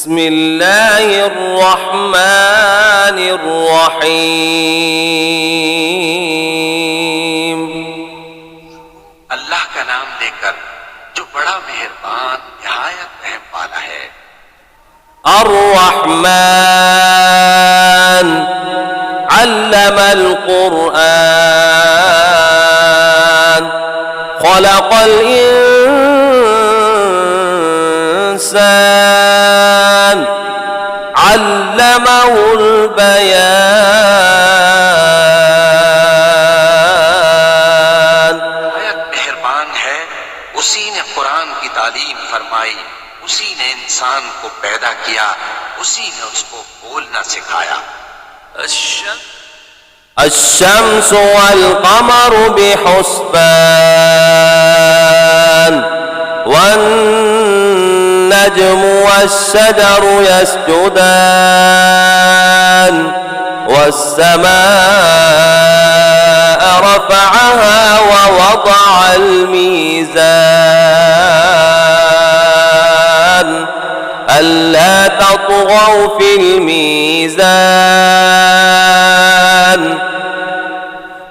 बिस्मिल्लाहिर्रहमानिर्रहीम। अल्लाह का नाम लेकर जो बड़ा मेहरबान निहायत रहम वाला है। अर्रहमान अल्लमल कुरआन खलक़ल इंसान अल्लमहुल बयान। मेहरबान है, उसी ने कुरान की तालीम फरमाई, उसी ने इंसान को पैदा किया, उसी ने उसको बोलना सिखाया। الشمس والقمر بحسبان والنجم والشجر يسجدان والسماء رفعها ووضع الميزان ألا تطغوا في الميزان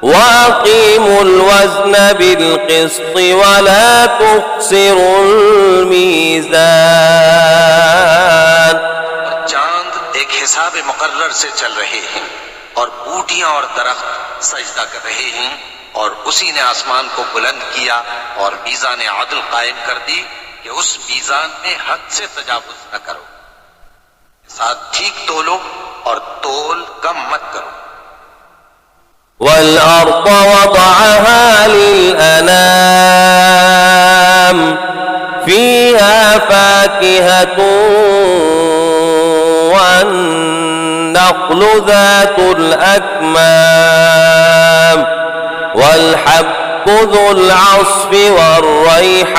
وأقيموا الوزن بالقسط ولا تخسروا الميزان। चांद एक हिसाब मुकर्रर से चल रहे हैं और बूटियां और दरख्त सजदा कर रहे हैं, और उसी ने आसमान को बुलंद किया और मीज़ान अदल कायम कर दी कि उस मीज़ान में हद से तजावुज न करो, साथ ठीक तोलो और तोल कम मत करो। والأرض وضعها للأنام فيها فاكهة والنخل ذات الأكمام والحب ذو العصف والريحان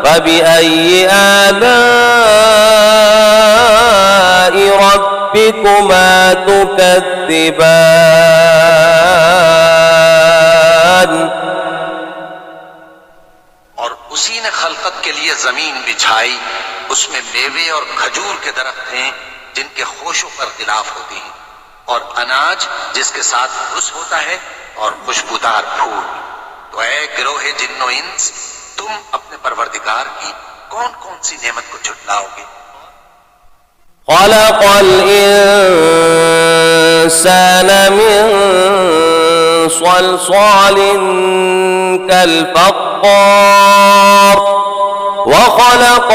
فبأي آلاء ربكما تكذبان। और उसी ने खलकत के लिए जमीन बिछाई, उसमें मेवे और खजूर के दरख्त हैं जिनके खोशों पर गिलाफ होते हैं, और अनाज जिसके साथ घुस होता है, और खुशबूदार फूल। तो ऐ गिरोहे जिन्नो इंस, तुम अपने परवरदिगार की कौन कौन सी नेमत को झुटलाओगे। خلق الإنسان من صلصال كالفخار وخلق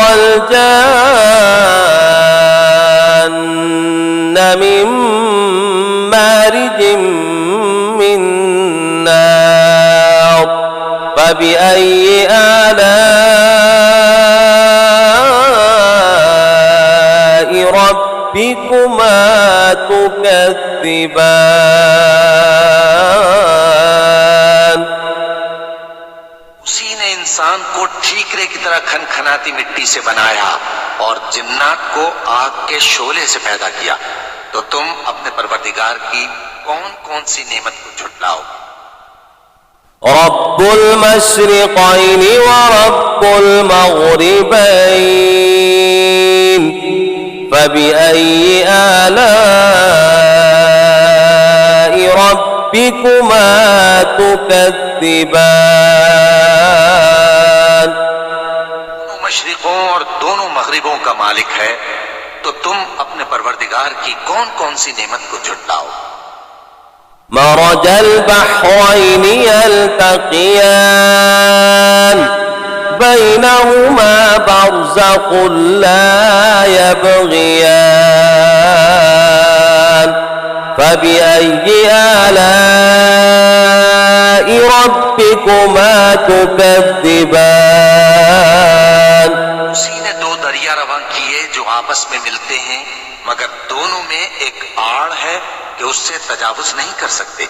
الجان من مارج من نار فبأي آلاء ربكما تكذبان। उसी ने इंसान को ठीकरे की तरह खनखनाती मिट्टी से बनाया और जिन्नात को आग के शोले से पैदा किया। तो तुम अपने परवरदिगार की कौन कौन सी नेमत को झुटलाओगे। رب المشرقين ورب المغربين فبأي آلاء ربكما تكذبان। दोनों मशरिकों और दोनों मगरिबों का मालिक है, तो तुम अपने परवरदिगार की कौन कौन सी नेमत को झुटलाओ। مرج البحرين يلتقيان بينهما برزخ لا يبغيان فبأي آلاء ربكما تكذبان। उसी ने दो दरिया रवां किए जो आपस में मिलते हैं, मगर दोनों में एक आड़ है कि उससे तजावुज नहीं कर सकते।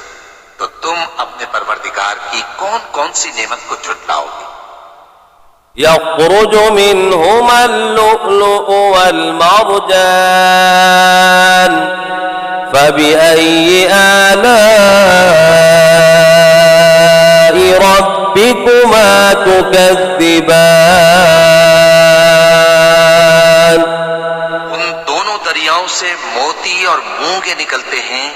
तो तुम अपने परवरदिगार की कौन कौन सी नेमत को झुटलाओगे। يخرج منهما اللؤلؤ والمرجان فبأي آلاء ربكما تكذبان। से मोती और मूंगे निकलते हैं,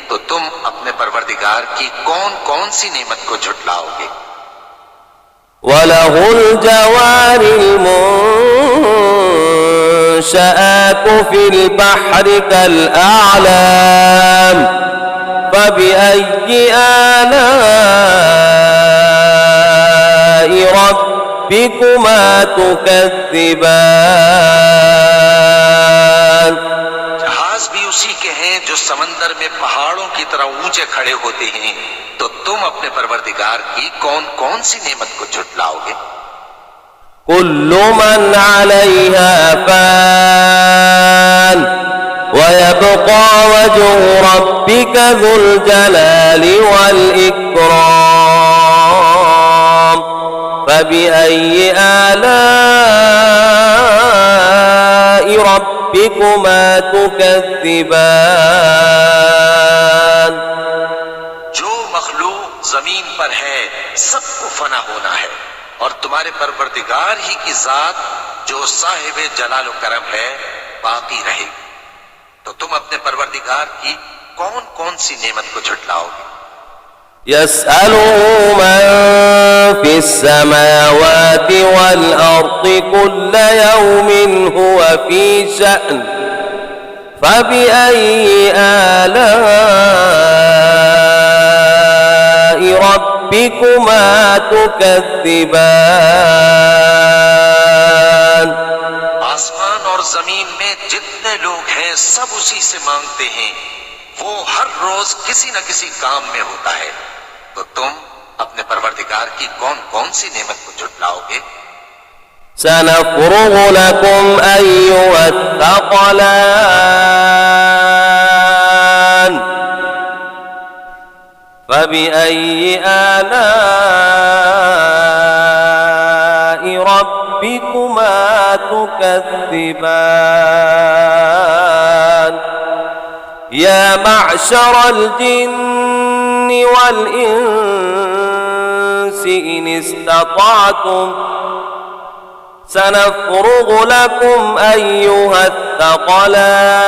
तो तुम अपने परवरदिगार की कौन कौन सी नेमत को झुटलाओगे। وله الجوار المنشآت في البحر كالأعلام فبأي آلاء ربكما تكذبان। जहाज भी उसी के हैं जो समंदर में पहाड़ों की तरह ऊंचे खड़े होते हैं, तो तुम अपने परवरदिगार की कौन कौन सी नेमत को झुटलाओगे। كل من عليها فان ويبقى وجه ربك ذو الجلال والإكرام فبأي آلاء ربكما تكذبان। जो मखलूक जमीन पर है सबको फना होना है, और तुम्हारे परवरदिगार ही की जात जो साहिब जलाल व करम है बाकी रहेगी, तो तुम अपने परवरदिगार की कौन कौन सी नेमत को झुटलाओगे। يسأله من في السماوات والأرض كل يوم هو في شأن فبأي آلاء ربكما تكذبان। आसमान और जमीन में जितने लोग हैं सब उसी से मांगते हैं, वो हर रोज किसी न किसी काम में होता है, तो तुम अपने परवरदिगार की कौन कौन सी नेमत को झुटलाओगे। سنفرغ لكم أيها الثقلان فبأي آلاء ربكما تكذبان। يا معشر الجن والإنس إن استطعتم سنفرغ لكم أيها الثقلان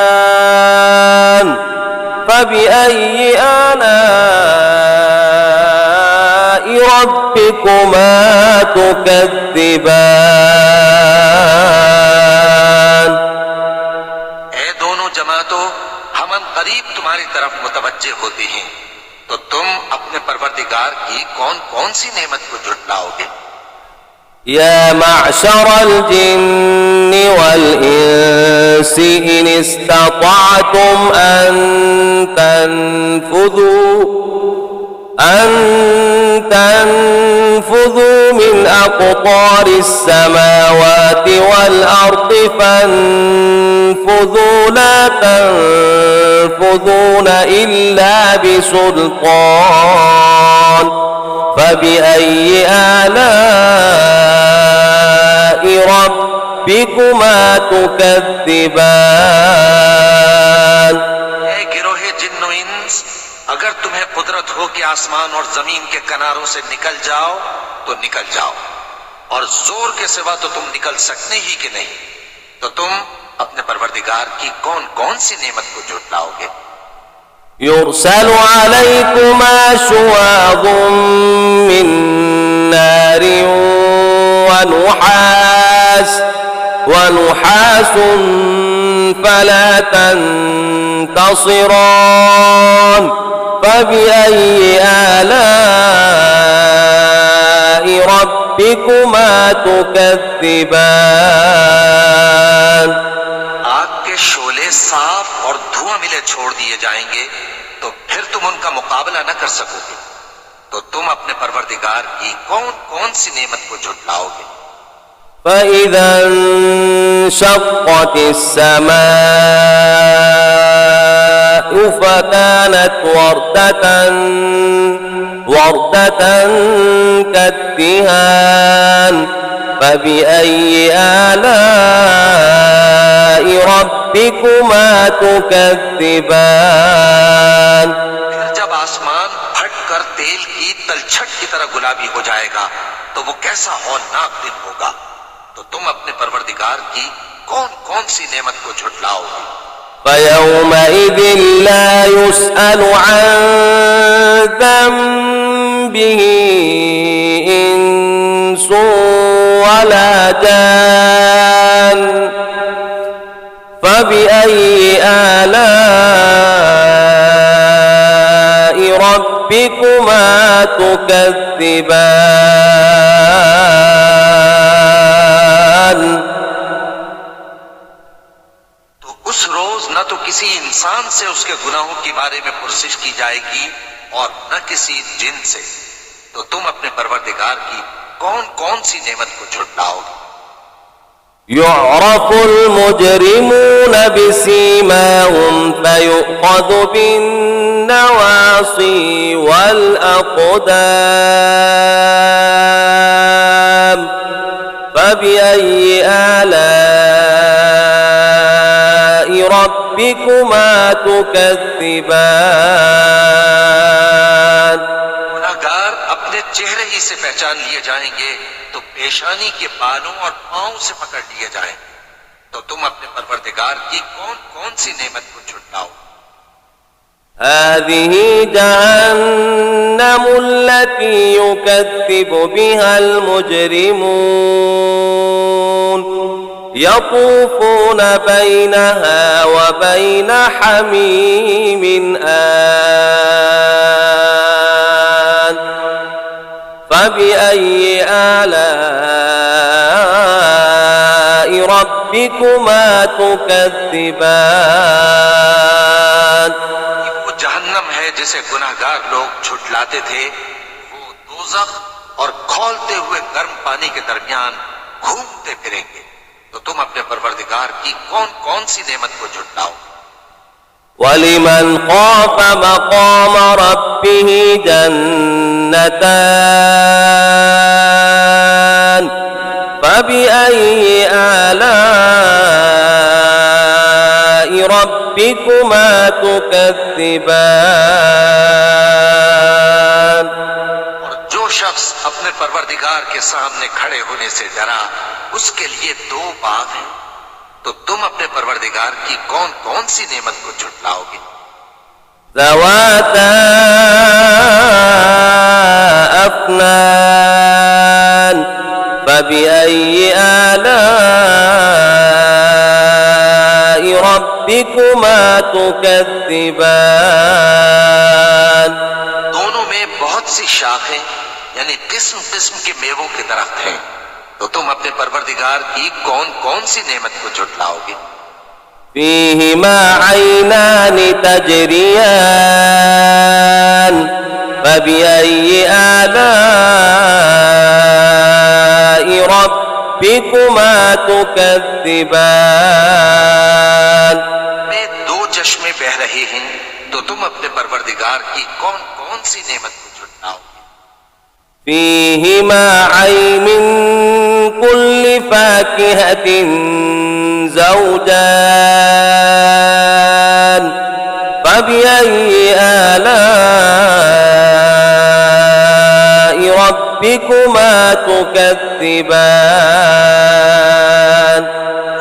فبأي آلاء ربكما تكذبان। ऐ दोनों जमातों, हम करीब तुम्हारी तरफ मुतवज्जे होते हैं, तो तुम अपने परवरदिगार की कौन कौन सी नेमत को झुटलाओगे। يا معشر الجن والإنس إن استطعتم أن تنفذوا من أقطار السماوات والأرض فانفذوا لا تنفذون إلا بسلطان فبأي آلاء ربكما تكذبان। गिरोहे जिन्नो इंस, अगर तुम्हें कुदरत हो कि आसमान और जमीन के किनारों से निकल जाओ तो निकल जाओ, और जोर के सिवा तो तुम निकल सकते ही कि नहीं, तो तुम अपने परवरदिगार की कौन कौन सी नेमत को झुटलाओगे। يرسل عليكما شواظ من نار ونحاس فلا تنتصران فبأي آلاء ربكما تكذبان। आग के शोले साफ और धुआं मिले छोड़ दिए जाएंगे, तो फिर तुम उनका मुकाबला न कर सकोगे, तो तुम अपने परवरदिगार की कौन कौन सी नेमत को झुटलाओगे। فإذا انشقت السماء فكانت وردة كالدهان فبأي آلاء ربكما تكذبان। फिर जब आसमान फट कर तेल की तलछट की तरह गुलाबी हो जाएगा, तो वो कैसा हौलनाक दिन होगा, तो तुम अपने परवरदिगार की कौन कौन सी नेमत को झुटलाओगे। فيومئذ لا يسأل عن ذنبه إنس ولا جان فبأي آلاء ربكما تكذبان तो उस रोज न तो किसी इंसान से उसके गुनाहों के बारे में पुरसिश की जाएगी और न किसी जिन से। तो तुम अपने परवरदिगार की कौन कौन सी नेमत को झुटलाओगे। يعرف المجرمون بسيماهم فيؤخذ بالنواصي والأقدام فبأي آلاء ربكما تكذبان गुनाहगार अपने चेहरे ही से पहचान लिए जाएंगे तो पेशानी के बालों और पांव से पकड़ लिए जाएंगे। तो तुम अपने परवरदिगार की कौन कौन सी नेमत को झुटलाओ। هذه جهنم التي يكذب بها المجرمون يطوفون بينها وبين حميم آن فبأي آلاء ربكما تكذبان वो जहन्नम है जिसे गुनाहगार लोग झुटलाते थे। वो दोज़ख और खौलते हुए गर्म पानी के दरमियान घूमते फिरेंगे। तो तुम अपने परवरदिगार की कौन कौन सी नेमत को झुटलाओ। ولمن خاف مقام ربه جنتان فبأي آلاء ربكما تكذبان और जो शख्स अपने परवरदिगार के सामने खड़े होने से डरा उसके लिए दो बाग हैं। तो तुम अपने परवरदिगार की कौन कौन सी नेमत को झुटलाओगे। ذواتا أفنان فبأي آلاء ربكما تكذبان दोनों में बहुत सी शाखें यानी किस्म किस्म के मेवों के दरख्त हैं। तो तुम अपने परवरदिगार की कौन कौन सी नेमत को झुटलाओगे। فيهما عينان تجريان فبأي آلاء ربكما تكذبان में दो चश्मे बह रहे हैं। तो तुम अपने परवरदिगार की कौन कौन सी नेमत को झुटलाओगे। فيهما عين من كل فاكهة زوجان فبأي آلاء ربكما تكذبان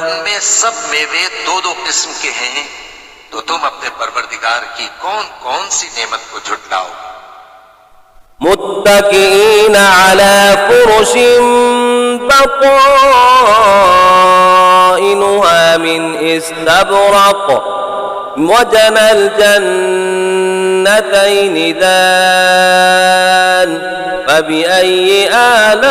उनमें सब मेवे दो दो किस्म के हैं। तो तुम अपने परवरदिगार की कौन कौन सी नेमत को झुटलाओगे। متكئين على فرش بطائنها من استبرق وجنى الجنتين دان فبأي آلاء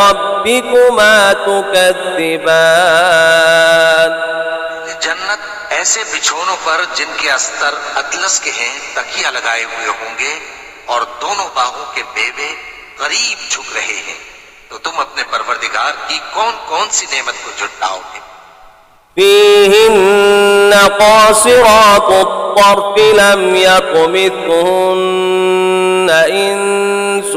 ربكما تكذبان जन्नत ऐसे बिछोनों पर जिनके अस्तर अतलस के हैं तकिया लगाए हुए होंगे और दोनों बाहों के मेवे करीब झुक रहे हैं। तो तुम अपने परवरदिगार की कौन कौन सी नेमत को झुटलाओगे। فيهن قاصرات الطرف لم يطمثهن إنس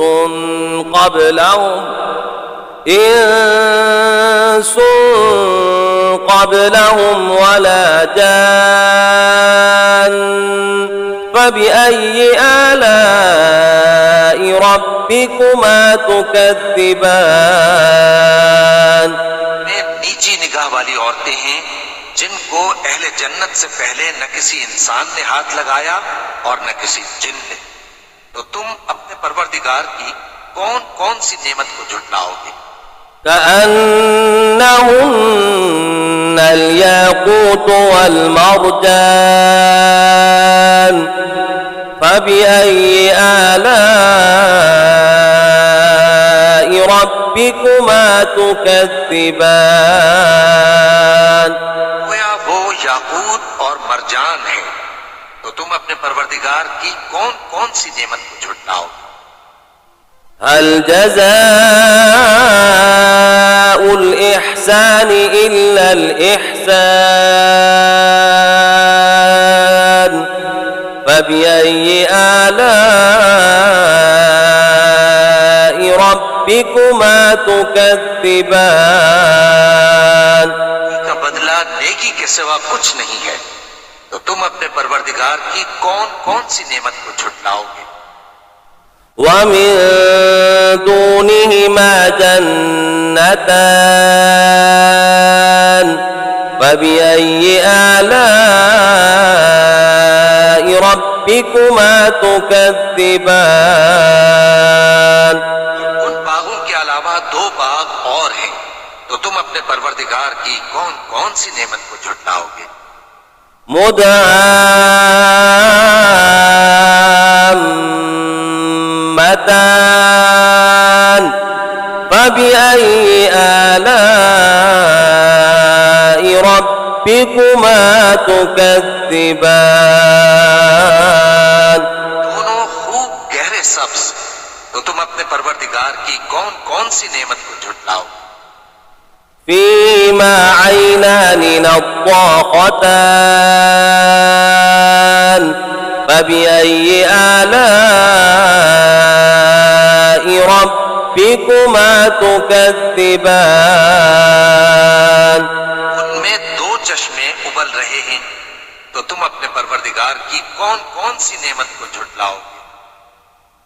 قبلهم ولا جان فبأي آلاء ربكما تكذبان में नीची निगाह वाली औरतें हैं जिनको अहले जन्नत से पहले न किसी इंसान ने हाथ लगाया और न किसी जिन ने। तो तुम अपने परवरदिगार की कौन कौन सी नेमत को झुटलाओगे? كأنهن الياقوت والمرجان فبأي آلاء ربكما تكذبان गोया वो याकूत और मरजान है। तो तुम अपने परवरदिगार की कौन कौन सी नेमत को झुटलाओगे? هل جزاء الإحسان إلا الإحسان فبأي آلاء ربكما تكذبان का बदला नेकी के सिवा कुछ नहीं है। तो तुम अपने परवरदिगार की कौन कौन सी नेमत को झुटलाओगे? ومن دونهما جنتان فبأي آلاء ربكما تكذبان उन बागों के अलावा दो बाग और हैं। तो तुम अपने परवरदिगार की कौन कौन सी नेमत को झुटलाओगे? مدهامتان فبأي آلاء ربكما تكذبان दोनों खूब गहरे सब्ज। तो तुम अपने परवरदिगार की कौन कौन सी नेमत को झुटलाओगे? فيما عينان نضاختان فبأي آلاء ربكما تكذبان उनमें दो चश्मे उबल रहे हैं। तो तुम अपने परवरदिगार की कौन कौन सी नेमत को झुटलाओगे?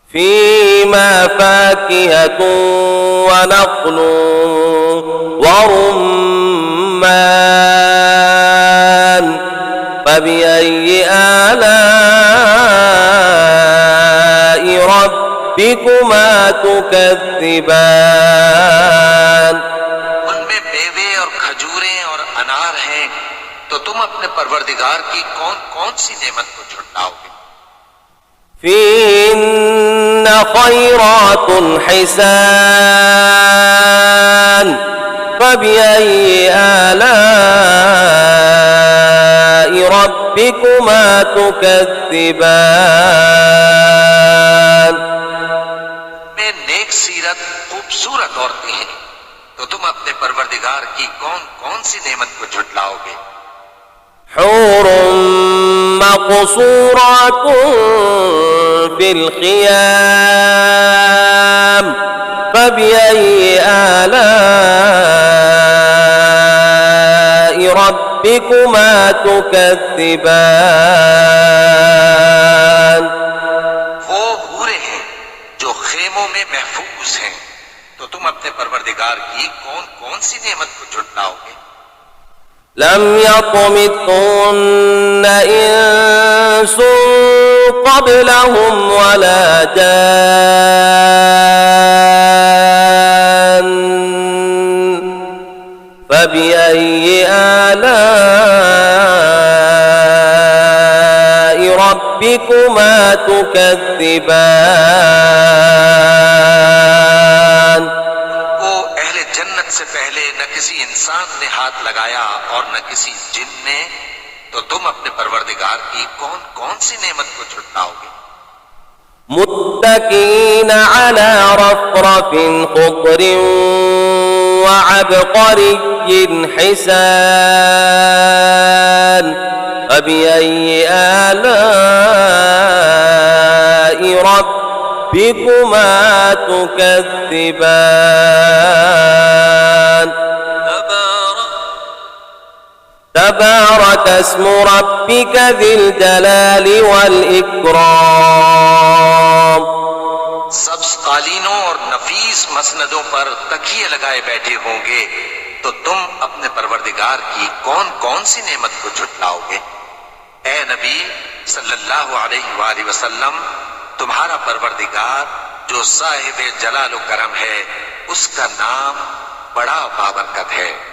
فيما فاكهة ونخل ورمان فبأي آلاء ربكما تكذبان उनमें मेवे और खजूरें और अनार हैं। तो तुम अपने परवरदिगार की कौन कौन सी नेमत को झुटलाओगे? فيهن خيرات حسان فبأي آلاء ربكما تكذبان में नेक सीरत खूबसूरत औरतें हैं। तो तुम अपने परवरदिगार की कौन कौन सी नेमत को झुटलाओगे? حور مقصورات في الخيام فبأي آلاء ربكما تكذبان वो हूरे हैं जो खेमों में महफूज हैं। तो तुम अपने परवरदिगार की कौन कौन सी नेमत को झुटलाओगे? لم يطمثهن إنس قبلهم ولا جان فبأي آلاء ربكما تكذبان वो अहले जन्नत से पहले न किसी इंसान ने हाथ लगाया और न किसी जिन ने। तो तुम अपने परवरदिगार की कौन कौन सी नेमत को झुटलाओगे? متكئين على رفرف خضر وعبقري حسان فبأي آلاء ربكما تكذبان تبارك اسم ربك ذي الجلال والإكرام सब्ज कालीनों और नफीस मसनदों पर तकिए लगाए बैठे होंगे। तो तुम अपने परवरदिगार की कौन कौन सी नेमत को झुटलाओगे। ए नबी सल्लल्लाहु अलैहि वसल्लम, तुम्हारा परवरदिगार जो साहिब जलाल करम है, उसका नाम बड़ा बाबरकत है।